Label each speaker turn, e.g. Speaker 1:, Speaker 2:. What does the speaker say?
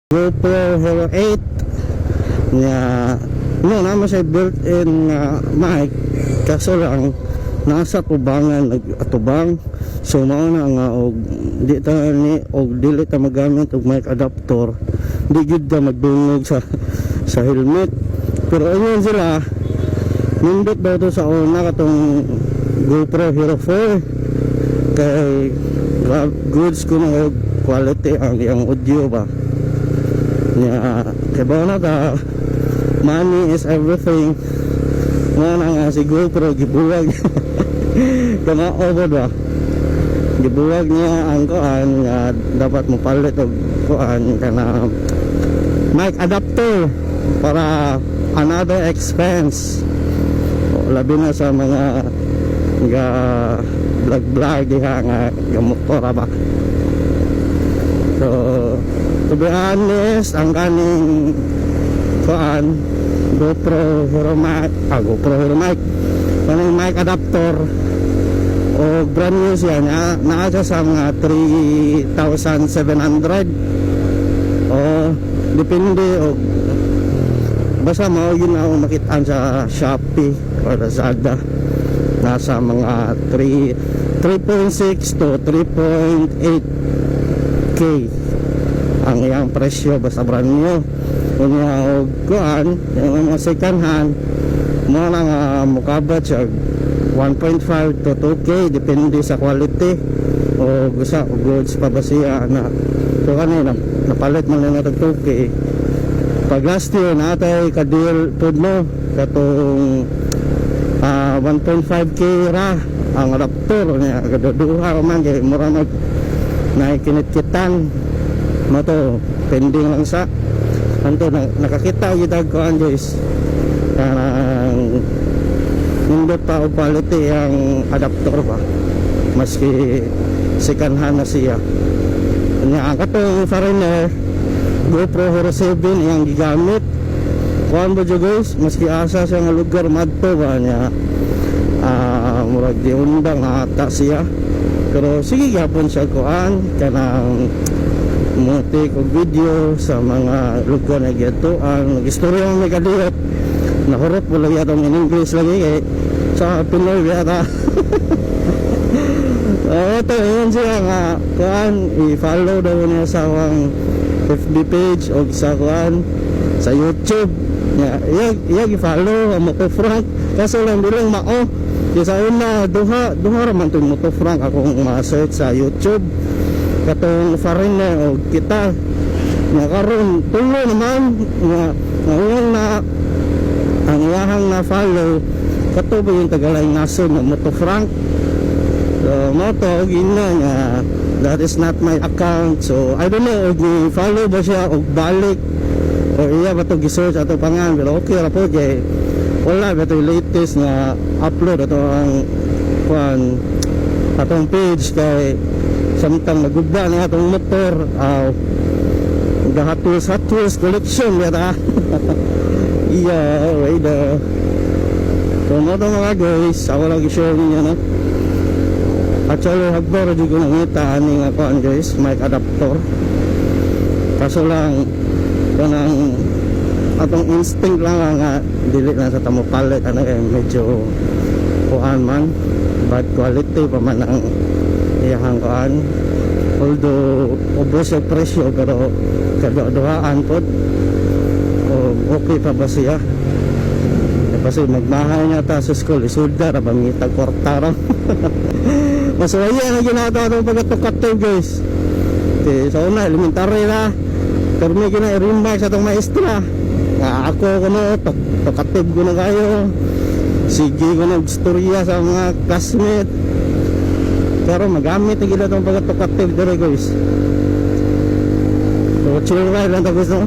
Speaker 1: GoPro Hero 8 nya naman siya built-in mic, kaso lang nasa tubangan nag-atubang, so mao na nga og di ta ni og dili ta magamit og mic adapter, di gid ta magdungog sa helmet. Pero ayun sila nindot daw to sa una katong GoPro Hero 4 kay goods ko na og quality ang iyang audio ba nya kay ba na ta money is everything nga na nga si GoPro gibuwag kama over ba gibuwag niya ang kuan nga dapat mo palit og kuan kana mic adapter para another expense o, labi na sa mga nga vlog diha nga motor ba. So to be honest, ang kaning kuan GoPro Hero mic kaning mic adapter o brand new siya naa siya sa mga 3,700 o depende o basta mao yun ako makitaan sa Shopee o Lazada, nasa mga 3.6 to 3.8k ang iyang presyo basta brand new. Kung yung kuan yung mga second hand mo lang mukabat siya 1.5 to 2k depende sa quality o gusto o goods pa ba siya na so kanina napalit mo lang na 2k pag last year natay ka-deal po mo katong 1.5k ra ang Raptor niya kadaduha man kay mura mag naikinit-kitan mo to pending lang sa anto nakakita kita ko guys karang nindot pa o quality ang adapter ba maski second hand na siya nya ang katong foreigner GoPro Hero 7 yang gigamit kuan ba dyan guys maski asa siya nga lugar madto ba niya murag di undang ata siya pero sige gapon siya kuan kanang mutik o video sa mga lugar na gito ang nag-istorya ang may kadiyot nahurot mo lagi atong in English lagi eh sa Pinoy yata ito yun siya nga kuan i-follow daw niya sa ang FB page o sa kuan sa YouTube iya i-follow ang Motofrank kaso lang bilang mao sa una duha raman itong Motofrank akong ma-search sa YouTube katong foreigner o kita nga karon tulo naman nga ang iyahang na follow kato ba yung tagalay naso na Motofrank so moto og ina nga that is not my account so I don't know og follow ba siya og balik o iya ba to gi-search ato pangan pero okay ra po kay wala ba to latest nga upload ato ang kuan atong page kay samtang nagugba na atong motor the Hot Wheels collection yata iya rider so mo to mga guys ako lang i-share ninyo no actually hagbor di ko nangita ani nga kuan guys mic adapter kaso lang kanang atong instinct lang nga dili na sa tamo palit ano medyo kuan man bad quality pa man ang iyahang kuan although ubos yung presyo pero kaduhaan po okay pa ba siya kasi magmahal niya ta sa school isuda ra bangita kwarta ra masaya na ginata itong pagkatukat guys okay, so una elementary na pero may gina-remark sa itong maestra nga ako kuno tukatib ko na kayo sige ko na istorya sa mga classmate pero magamit ang gila itong pagkatukativ dito guys so chill ride lang ito gusto